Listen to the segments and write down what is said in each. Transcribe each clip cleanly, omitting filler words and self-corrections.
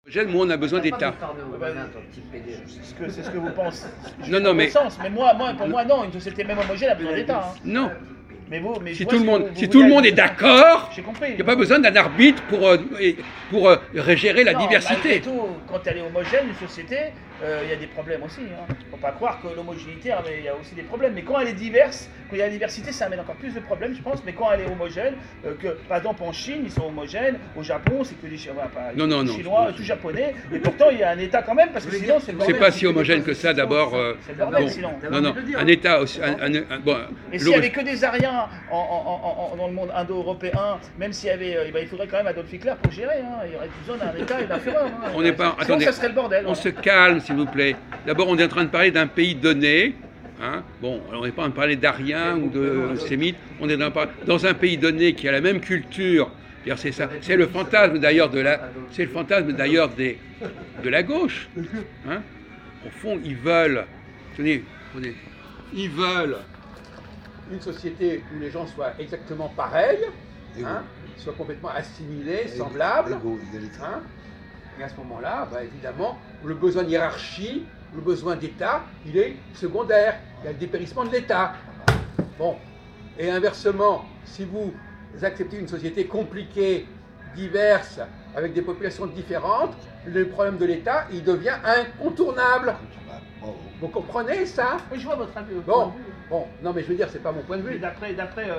Moi, on a besoin d'État. C'est ce que vous pensez. Non, mais... Mais pour moi, non, une société même homogène a besoin d'État. Hein. Non. Mais si tout le monde est d'accord, il n'y a pas besoin d'un arbitre pour gérer la diversité. Tout, quand elle est homogène, une société, il y a des problèmes aussi. Il ne faut pas croire que l'homogénéité, il y a aussi des problèmes. Mais quand elle est diverse, quand il y a la diversité, ça amène encore plus de problèmes, je pense. Mais quand elle est homogène, par exemple en Chine, ils sont homogènes. Au Japon, c'est que les Chinois, tout japonais. Et pourtant, il y a un État quand même, parce que sinon, c'est le bordel. C'est pas si homogène que ça, d'abord. C'est le bordel, sinon. Non, un État aussi. Et s'il n'y avait que des Ariens dans le monde indo-européen, même s'il y avait, il faudrait quand même Adolf Hitler pour gérer. Hein. Il y aurait besoin d'un État et d'un Führer. Hein. On n'est pas. Sinon, ça serait le bordel. On se calme, s'il vous plaît. D'abord, on est en train de parler d'un pays donné. Hein. Bon, on n'est pas en train de parler d'Ariens ou de Sémites. On est dans un pays donné qui a la même culture. C'est ça. C'est le fantasme d'ailleurs de la gauche. Hein. Au fond, ils veulent. Tenez, ils veulent une société où les gens soient exactement pareils, hein, soient complètement assimilés, semblables. Hein. Et à ce moment-là, évidemment, le besoin de hiérarchie, le besoin d'État, il est secondaire. Il y a le dépérissement de l'État. Bon. Et inversement, si vous acceptez une société compliquée, diverse, avec des populations différentes, le problème de l'État, il devient incontournable. Vous comprenez ça? Oui, je vois votre avis. Bon, non mais je veux dire, c'est pas mon point de vue. D'après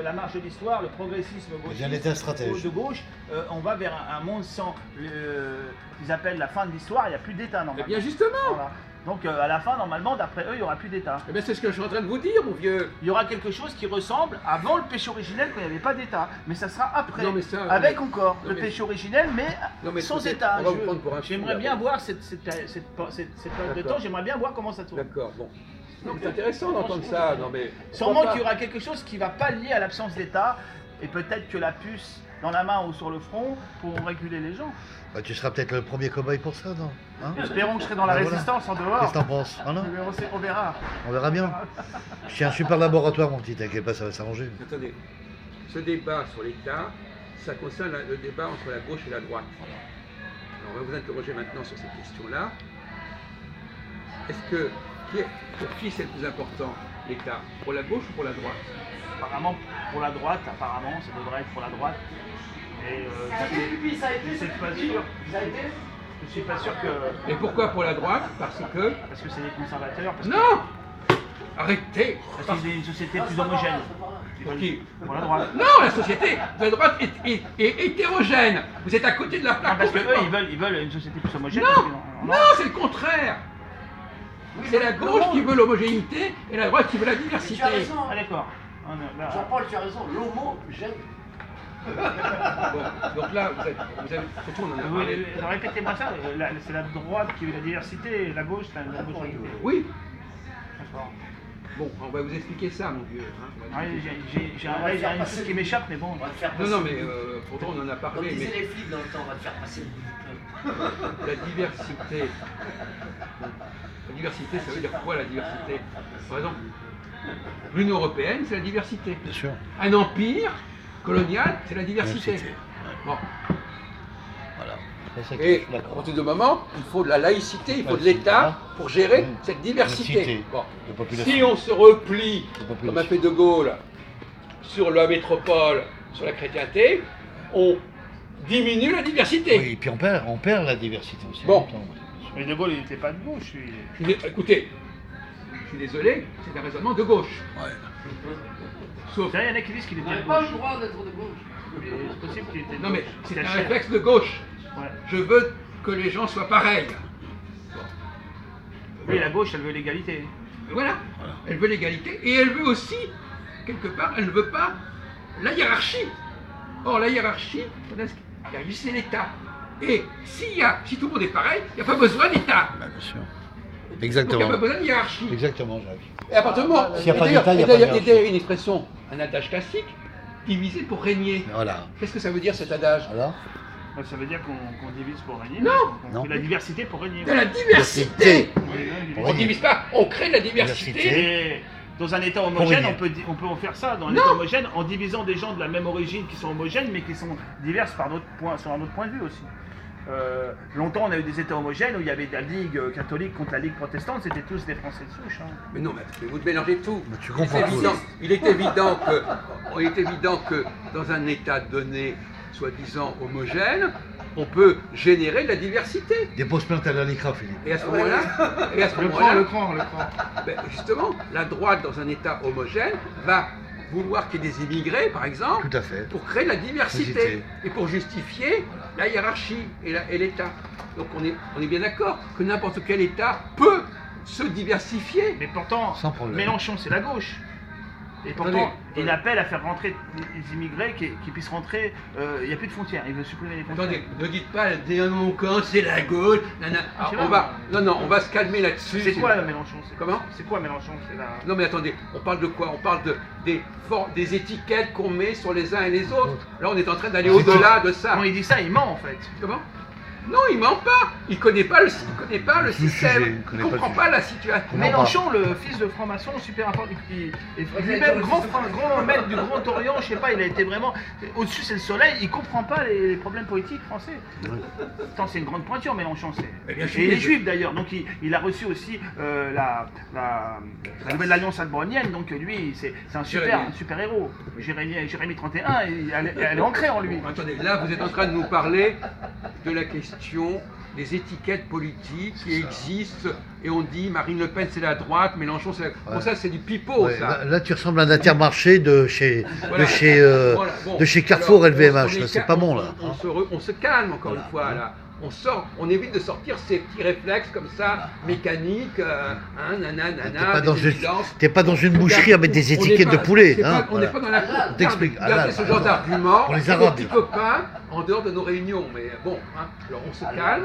la marche de l'histoire, le progressisme de gauche, on va vers un monde sans, qu'ils appellent la fin de l'histoire, il n'y a plus d'État normalement. Eh bien justement. Voilà. Donc à la fin, normalement, d'après eux, il n'y aura plus d'État. Eh bien c'est ce que je suis en train de vous dire, mon vieux. Il y aura quelque chose qui ressemble avant le péché originel quand il n'y avait pas d'État. Mais ça sera après, non, mais ça, avec encore le péché originel, mais sans État. J'aimerais bien voir cette période de temps, j'aimerais bien voir comment ça tourne. D'accord, bon. C'est intéressant d'entendre ça. Non, mais sûrement qu'il y aura quelque chose qui ne va pas lier à l'absence d'État, et peut-être que la puce dans la main ou sur le front pourront réguler les gens. Tu seras peut-être le premier cobaye pour ça, non? Espérons que je serai dans la résistance en dehors. Qu'est-ce que t'en penses? On verra. On verra bien. Je suis un super laboratoire, mon petit, t'inquiète pas, ça va s'arranger. Attendez, ce débat sur l'État, ça concerne le débat entre la gauche et la droite. Alors, on va vous interroger maintenant sur cette question-là. Est-ce que pour qui c'est le plus important, l'État? Pour la gauche ou pour la droite? Apparemment pour la droite, ça devrait être pour la droite. Et je suis pas sûr. Je suis pas sûr que. Et pourquoi pour la droite? Parce que c'est des conservateurs. Non. Arrêtez. Parce qu'il y a une société plus homogène. Pour qui? Pour la droite. Non, la société de la droite est hétérogène. Vous êtes à côté de la plaque. Parce qu'eux, ils veulent une société plus homogène. Non, c'est le contraire. C'est la gauche qui veut l'homogénéité et la droite qui veut la diversité. Ah d'accord. Jean-Paul, tu as raison, l'homogène. Bon, donc là, vous avez surtout on en a parlé. Répétez-moi ça, c'est la droite qui veut la diversité et la gauche, c'est la gauche. Oui. D'accord. Bon, on va vous expliquer ça, mon vieux. Hein. J'ai une chose qui m'échappe, mais bon. Non, mais pourtant on en a parlé. Comme disaient les flics dans le temps, on va te faire passer le bout du peuple. La diversité. La diversité, ça veut dire quoi la diversité? Par exemple, l'Union européenne, c'est la diversité. Bien sûr. Un empire colonial, c'est la diversité. Bon. Voilà. Et à partir de moment, il faut de la laïcité, il faut de l'État pour gérer cette diversité. Bon. Si on se replie, comme a fait De Gaulle, sur la métropole, sur la chrétienté, on diminue la diversité. Oui, et puis on perd la diversité aussi. Bon. Mais De Gaulle, il n'était pas de gauche. Écoutez, je suis désolé, c'est un raisonnement de gauche. Ouais. Sauf... Il y en a qui disent qu'il était de gauche. pas le droit d'être de gauche. C'est possible qu'il était de gauche. Non mais c'est un réflexe de gauche. Ouais. Je veux que les gens soient pareils. Bon. Oui, la gauche, elle veut l'égalité. Voilà, elle veut l'égalité et elle veut aussi, quelque part, elle ne veut pas la hiérarchie. Or, la hiérarchie, c'est l'État. Et si tout le monde est pareil, il n'y a pas besoin d'État. Bien sûr. Donc, Exactement. il n'y a pas besoin de hiérarchie. Exactement, j'arrive. Et à partir du moment, S'il n'y a pas d'État, il n'y a pas de hiérarchie. d'ailleurs une expression, un adage classique, diviser pour régner. Voilà. Qu'est-ce que ça veut dire cet adage? Voilà. Ça veut dire qu'on divise pour régner. Non. On fait la diversité pour régner. De la diversité. Pour On ne divise pas, on crée de la diversité. Et dans un État homogène, on peut en faire ça. Dans un État homogène, en divisant des gens de la même origine qui sont homogènes, mais qui sont diverses sur un autre point de vue aussi. longtemps on a eu des États homogènes où il y avait la Ligue catholique contre la Ligue protestante, c'était tous des Français de souche. Hein. Mais non, mais vous mélangez tout. Mais tu comprends tout. Il est évident que dans un État donné, soi-disant homogène, on peut générer de la diversité. Dépose plainte à l'ALICRA, Philippe. Et à ce moment-là, Le cran. ben, justement, la droite dans un État homogène va vouloir qu'il y ait des immigrés, par exemple, Tout à fait. pour créer de la diversité Diversité. et pour justifier la hiérarchie et l'État. Donc on est bien d'accord que n'importe quel État peut se diversifier. Mais pourtant, Sans problème. Mélenchon c'est la gauche. Et pourtant, Attendez. il appelle à faire rentrer les immigrés qui puissent rentrer. Il n'y a plus de frontières, il veut supprimer les frontières. Attendez, ne dites pas mon camp, c'est la gauche. Nanana. C'est Alors, vrai. on va se calmer là-dessus. C'est quoi Mélenchon? Comment? C'est quoi Mélenchon? C'est la... Non mais attendez, on parle de quoi? On parle des étiquettes qu'on met sur les uns et les autres. Là on est en train d'aller au-delà de ça. Quand il dit ça, il ment en fait. Comment? Non, il ment pas. Il connaît pas le Le système. sujet, il Il connaît pas le comprend sujet. pas la situation. Comment Mélenchon, le fils de franc-maçon, super important, lui-même grand maître du Grand Orient, je sais pas, il a été vraiment au-dessus, c'est le soleil. Il comprend pas les problèmes politiques français. Attends, c'est une grande pointure, Mélenchon. Mais bien sûr, Et il est je- juif d'ailleurs, donc il a reçu aussi la nouvelle alliance albronienne. Donc lui, c'est un super héros. Jérémie 31, elle est ancrée en lui. Attendez, là vous êtes en train de nous parler de la question des étiquettes politiques qui existent et on dit Marine Le Pen c'est la droite, Mélenchon c'est la... Bon ça c'est du pipeau Ouais, ça. là, tu ressembles à un Intermarché de chez, Voilà. Voilà, Bon, de chez Carrefour alors, LVMH. on est là, c'est ca- pas bon, là. On se calme encore une fois là. On évite de sortir ces petits réflexes comme ça, mécaniques, T'es pas dans une boucherie à mettre des étiquettes de poulet. Hein, On n'est voilà. pas dans la cour. On t'explique. Gardez Ah, là, ce genre d'argument. pour les c'est Arabes. des petits copains en dehors de nos réunions. Mais bon, hein, alors on se calme.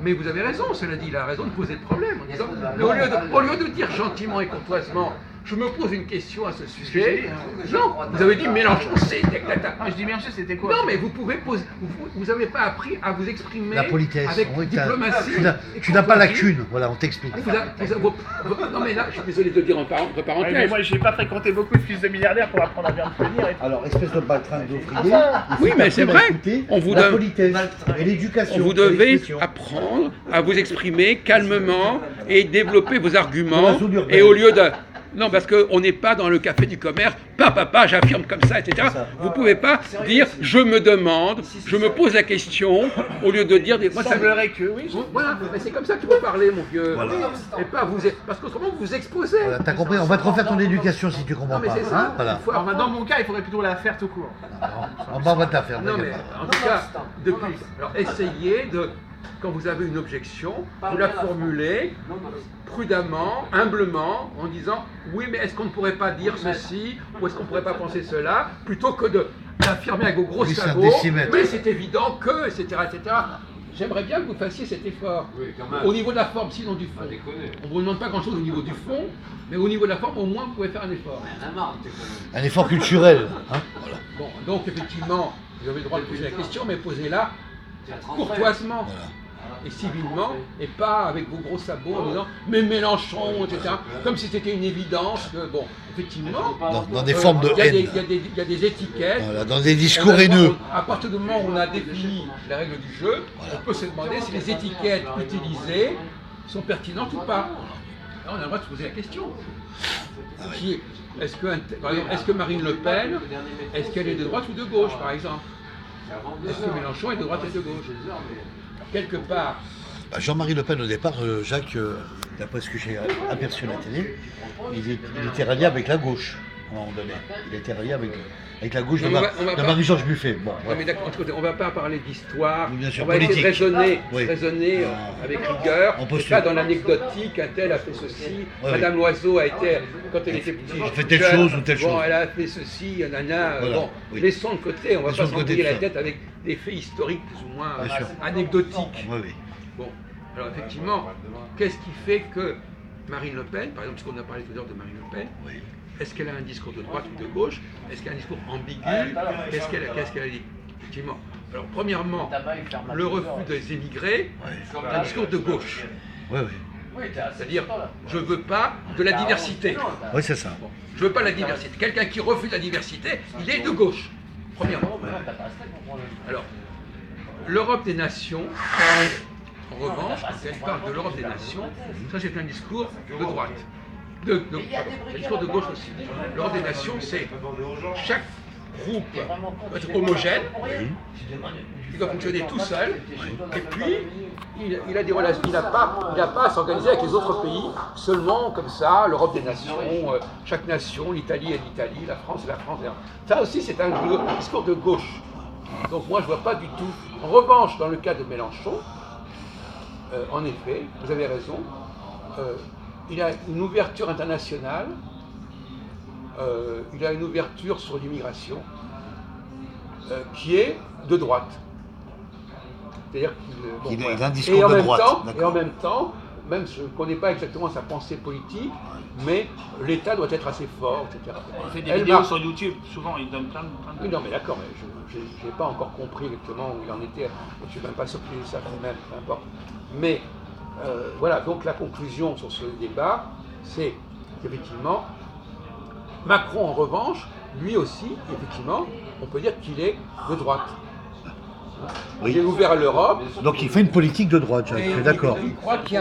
Mais vous avez raison, cela dit, il a raison de poser le problème. En disant, mais au lieu de dire gentiment et courtoisement, je me pose une question à ce sujet. Non, vous avez dit Mélenchon, c'est tata. Ah, je dis Mélenchon, c'était quoi? Non, mais vous pouvez poser. Vous n'avez pas appris à vous exprimer La politesse. avec Oui, diplomatie. tu n'as pas la cune. Voilà, on t'explique. Non, mais là, je suis désolé de le dire entre Ouais, mais parenthèses. moi, j'ai pas fréquenté beaucoup de fils de milliardaires pour apprendre à bien me tenir. Alors, espèce de baltringue d'ouvrier, Oui, mais c'est vrai. On vous donne- politesse et l'éducation. Vous devez apprendre à vous exprimer calmement et développer vos Dans la arguments. zone urbaine. Et au lieu de. Non, parce qu'on n'est pas dans le café du commerce, papa, j'affirme comme ça, etc. ça. Vous ne pouvez pas dire je me demande, je me pose la question, au lieu de dire des. Il semblerait que oui. Voilà, mais c'est comme ça qu'il faut parler, mon vieux. Voilà. Et pas vous. Parce qu'autrement, vous vous exposez. Voilà, t'as compris. On va te refaire ton éducation si tu comprends Non, mais pas. c'est ça. Hein, voilà. Il faut Alors, dans mon cas, il faudrait plutôt la faire tout court. En bas, on va te la faire. Non, mais t'inquiète pas. en tout cas, depuis. Alors, essayez de. Quand vous avez une objection, vous la formulez prudemment, humblement, en disant oui, mais est-ce qu'on ne pourrait pas dire ceci ou est-ce qu'on ne pourrait pas penser cela, plutôt que de l'affirmer avec vos gros Oui, c'est un sabots. décimètre. Mais c'est évident que, etc., etc. J'aimerais bien que vous fassiez cet effort. Au niveau de la forme, sinon du fond. On ne vous demande pas grand-chose au niveau du fond, mais au niveau de la forme, au moins, vous pouvez faire un effort. Un effort culturel. Hein, voilà. Bon, donc effectivement, vous avez le droit de poser la question, mais posez-la courtoisement et civilement, et pas avec vos gros sabots en disant mais Mélenchon, etc. Comme si c'était une évidence que, bon, effectivement, Dans des formes de il y a haine. il y a des étiquettes. Voilà, dans des discours haineux. À partir du moment où on a défini les règles du jeu, on peut se demander si les étiquettes utilisées sont pertinentes ou pas. Là, on a le droit de se poser la question. Est-ce que, par exemple, est-ce que Marine Le Pen, est-ce qu'elle est de droite ou de gauche, par exemple? Est-ce que Mélenchon est de droite et de gauche? Quelque part, Bah, Jean-Marie Le Pen, au départ, Jacques, d'après ce que j'ai aperçu à la télé, il était rallié avec la gauche, à un moment donné. Il était rallié avec la gauche Non, de, mais on va pas- Marie-Georges Buffet. Bon, non, bref. mais d'accord, on ne va pas parler d'histoire, Oui, bien sûr, on va essayer de politique. raisonner Oui. avec rigueur, On et postule. pas dans l'anecdotique, un tel a fait ceci, Oui, Madame Loiseau a été, quand elle était petite, a fait telle jeune, chose ou telle bon, chose. elle a fait ceci, nana, Voilà, bon, oui. laissons de côté, on ne va Laissons pas de côté s'embrouiller tout la ça. tête avec des faits historiques plus ou moins Bien sûr. anecdotiques. Oui, oui. Bon, alors effectivement, qu'est-ce qui fait que Marine Le Pen, par exemple, ce qu'on a parlé tout à l'heure de Marine Le Pen, Oui. est-ce qu'elle a un discours de droite ou de gauche? Est-ce qu'elle a un discours ambigu? Qu'est-ce qu'elle a dit? Effectivement. Alors, premièrement, le refus des émigrés, Ouais. c'est un discours de gauche. Oui, oui. C'est-à-dire, je ne veux pas de la diversité. Oui, c'est ça. Bon, je ne veux pas la diversité. Quelqu'un qui refuse la diversité, il est de gauche. Premièrement. Alors, l'Europe des nations, en revanche, quand elle parle de l'Europe des nations, ça c'est un discours de droite. Un discours de gauche aussi. L'Europe des nations, c'est chaque groupe doit être homogène, il doit fonctionner tout seul, et puis il a des relations, il n'a pas à s'organiser avec les autres pays, seulement comme ça, l'Europe des nations, chaque nation, l'Italie est l'Italie, la France est la France. Ça aussi c'est un discours de gauche. Donc moi je ne vois pas du tout. En revanche, dans le cas de Mélenchon, en effet, vous avez raison, il a une ouverture internationale, il a une ouverture sur l'immigration qui est de droite. C'est-à-dire qu'il il a un discours de droite. Et en même temps, même je ne connais pas exactement sa pensée politique, mais l'État doit être assez fort, etc. Il fait des vidéos sur YouTube, souvent il donne plein de... Oui, non mais d'accord, mais je n'ai pas encore compris exactement où il en était, je ne suis même pas sûr qu'il ait ça lui-même, peu importe. Mais voilà, donc la conclusion sur ce débat, c'est qu'effectivement, Macron en revanche, lui aussi, effectivement, on peut dire qu'il est de droite. Oui. Il est ouvert à l'Europe. Donc il fait une politique de droite, je suis d'accord. Il croit qu'il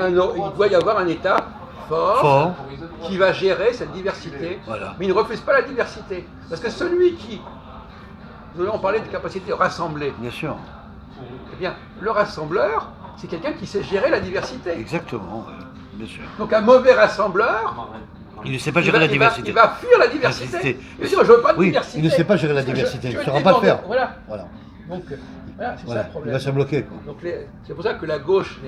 doit y avoir un État fort qui va gérer cette diversité. Voilà. Mais il ne refuse pas la diversité. Parce que celui qui... On parlait de capacité de rassembler. Bien sûr. Eh bien, le rassembleur, c'est quelqu'un qui sait gérer la diversité. Exactement, ouais. Bien sûr. Donc un mauvais rassembleur... Il ne sait pas gérer la diversité. Il va fuir la diversité. Il va dire, je veux pas de diversité. Il ne sait pas gérer la diversité. Il ne saura pas le faire. Voilà. Donc, voilà, c'est ça le problème. il va se bloquer. Donc c'est pour ça que la gauche,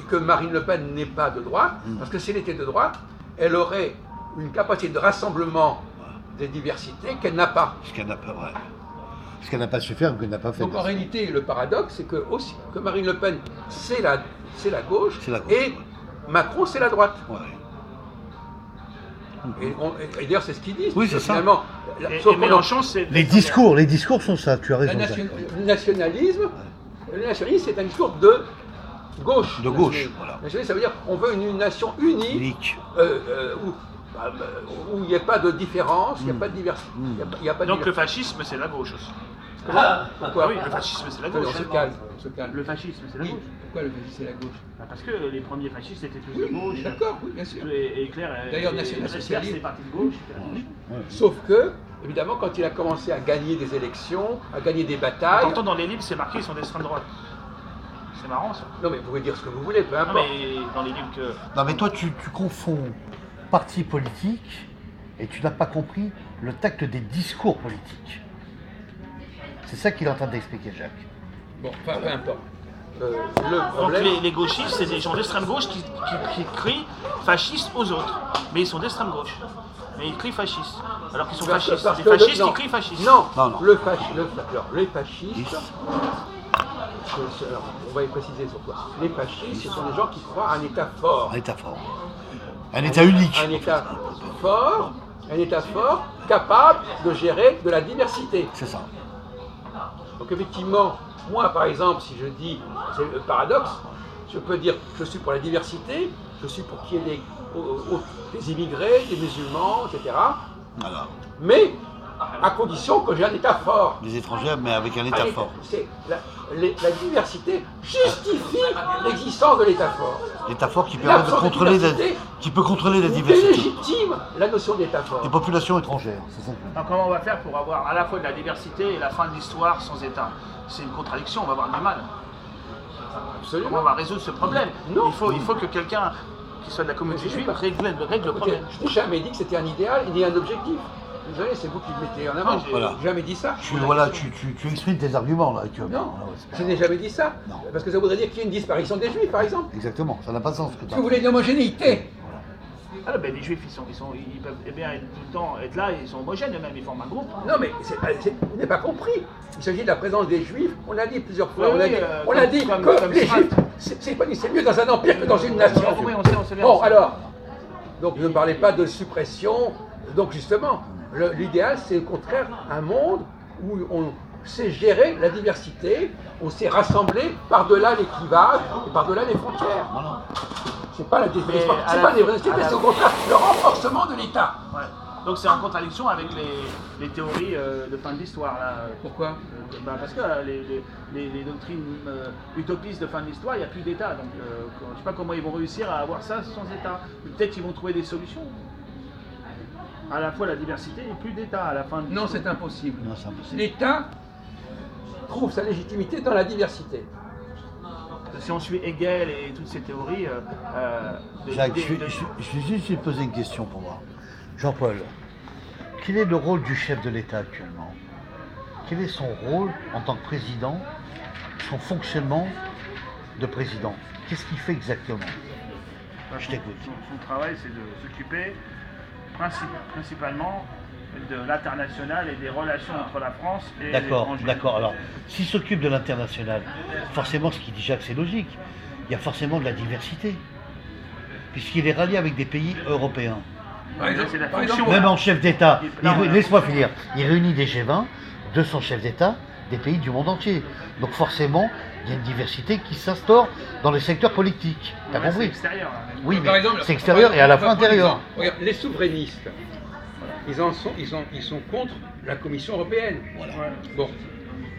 que Marine Le Pen n'est pas de droite, parce que si elle était de droite, elle aurait une capacité de rassemblement des diversités qu'elle n'a pas. Ce qu'elle n'a pas, ouais. Ce qu'elle n'a pas su faire ou qu'elle n'a pas fait. Donc en réalité, le paradoxe, c'est que Marine Le Pen, c'est la gauche, et Macron, c'est la droite. Ouais. Et d'ailleurs, c'est ce qu'ils disent. Oui, c'est ça. Et Mélenchon, c'est... Les discours sont ça, tu as raison. Le nationalisme, c'est un discours de gauche. De gauche, voilà. Le nationalisme, ça veut dire qu'on veut une nation unie, Unique. où il n'y a pas de différence, il n'y a pas de diversité. Donc le fascisme, c'est la gauche aussi. Pourquoi? Oui, le fascisme, c'est la gauche. On se calme. Le fascisme, c'est la gauche. Pourquoi le fascisme, c'est la gauche? Parce que les premiers fascistes étaient tous de gauche. D'accord, oui, bien sûr. Et Hitler, d'ailleurs, national-socialiste, c'est parti de gauche. Sauf que, évidemment, quand il a commencé à gagner des élections, à gagner des batailles... Pourtant, dans les livres, c'est marqué, ils sont d'extrême droite. C'est marrant, ça. Non, mais vous pouvez dire ce que vous voulez, peu importe. Non, mais dans les livres que... Non, mais toi, tu confonds parti politique et tu n'as pas compris le tact des discours politiques. C'est ça qu'il est en train d'expliquer, Jacques. Bon, enfin, peu importe. Donc les gauchistes, c'est des gens d'extrême gauche qui crient fascistes aux autres. Mais ils sont d'extrême gauche. Mais ils crient fascistes. Alors qu'ils sont fascistes. Des fascistes qui crient fascistes. Non, non. Les fascistes... on va y préciser sur quoi. Les fascistes, ce sont des gens qui croient à un État fort. Un État fort. Un État unique. Un État fort, capable de gérer de la diversité. C'est ça. Donc effectivement, moi par exemple, si je dis, c'est le paradoxe, je peux dire je suis pour la diversité, je suis pour qu'il y ait des immigrés, des musulmans, etc. Voilà. Mais à condition que j'ai un État fort. Des étrangers, mais avec un État fort. La diversité justifie l'existence de l'État fort. L'État fort qui permet de contrôler la diversité. Délégitime la notion d'État fort. Des populations étrangères, c'est ça. Alors comment on va faire pour avoir à la fois de la diversité et la fin de l'histoire sans État? C'est une contradiction, on va avoir du mal. Absolument. Comment on va résoudre ce problème? Non. Il faut que quelqu'un qui soit de la communauté juive règle le problème. Je n'ai jamais dit que c'était un idéal, ni un objectif. Désolé, c'est vous qui le mettez en avant. Voilà. J'ai jamais dit ça. Tu exprimes tes arguments là actuellement. Non, je n'ai jamais dit ça. Non. Parce que ça voudrait dire qu'il y a une disparition des Juifs, par exemple. Exactement, ça n'a pas de sens. Si vous voulez une homogénéité. Ah ben les Juifs, ils peuvent bien tout le temps être là, ils sont homogènes eux-mêmes, ils forment un groupe. Non mais vous n'avez pas compris. Il s'agit de la présence des Juifs. On l'a dit plusieurs fois. Oui, on a dit que les Juifs, c'est mieux dans un empire que dans une nation. Oui, on sait bien. Bon alors, donc ne parlez pas de suppression. Donc justement, l'idéal c'est au contraire un monde où on sait gérer la diversité, on sait rassembler par-delà les clivages et par-delà les frontières. C'est pas la diversité, c'est pas la diversité, c'est au contraire le renforcement de l'État. Ouais. Donc c'est en contradiction avec les théories de fin de l'histoire. Là. Pourquoi? Parce que les doctrines utopistes de fin de l'histoire, il n'y a plus d'État. Donc je ne sais pas comment ils vont réussir à avoir ça sans État. Peut-être qu'ils vont trouver des solutions. À la fois la diversité et plus d'État à la fin de Non, l'histoire. c'est impossible. Non, c'est impossible. L'État trouve sa légitimité dans la diversité. Si on suit Hegel et toutes ces théories Jacques, je vais juste lui poser une question pour moi. Jean-Paul, quel est le rôle du chef de l'État actuellement? Quel est son rôle en tant que président, son fonctionnement de président? Qu'est-ce qu'il fait exactement? Je t'écoute. Son travail, c'est de s'occuper principalement de l'international et des relations entre la France et l'étranger. D'accord. Alors, s'il s'occupe de l'international, forcément, ce qu'il dit Jacques, c'est logique. Il y a forcément de la diversité, puisqu'il est rallié avec des pays européens. C'est la par fonction. exemple, Même en chef d'État, Non, laisse-moi finir, il réunit des G20, 200 chefs d'État des pays du monde entier. Donc forcément, il y a une diversité qui s'instaure dans les secteurs politiques. T'as Ouais, c'est compris? extérieur. Là. Oui, par mais exemple, c'est extérieur et à la fois intérieur. Regarde, les souverainistes, ils sont contre la Commission européenne. Voilà. Bon,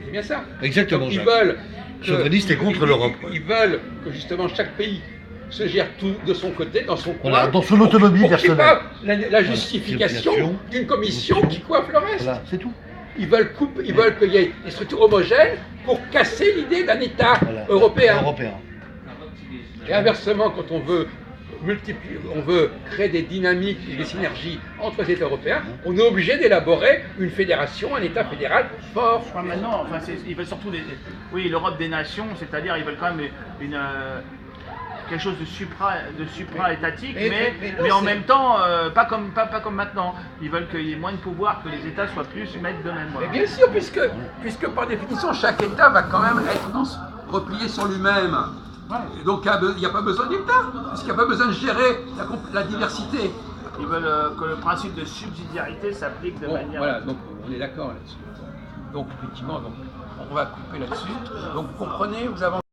c'est bien ça. Exactement, Donc, ils Jacques. veulent Souverainiste et contre l'Europe. Ils veulent que justement chaque pays se gère tout de son côté, dans son coin. Voilà, dans son autonomie pour qu'il n'y ait personnelle. pas la justification d'une commission qui coiffe le reste. Voilà, c'est tout. Ils veulent qu'il y ait des structures homogènes pour casser l'idée d'un État Voilà. européen. Européen. Et inversement, quand on veut créer des dynamiques et des synergies entre les États européens, on est obligé d'élaborer une fédération, un État fédéral fort. Je crois maintenant, enfin, ils veulent surtout l'Europe des nations, c'est-à-dire ils veulent quand même quelque chose de supra-étatique, mais en même temps, pas comme maintenant. Ils veulent qu'il y ait moins de pouvoir, que les États soient plus maîtres d'eux-mêmes. Voilà. Mais bien sûr, puisque par définition, chaque État va quand même être replié sur lui-même. Et donc il n'y a pas besoin d'État, puisqu'il n'y a pas besoin de gérer la diversité. Ils veulent que le principe de subsidiarité s'applique de manière... Voilà, donc on est d'accord là-dessus. Donc effectivement, on va couper là-dessus. Donc vous comprenez, vous avancez.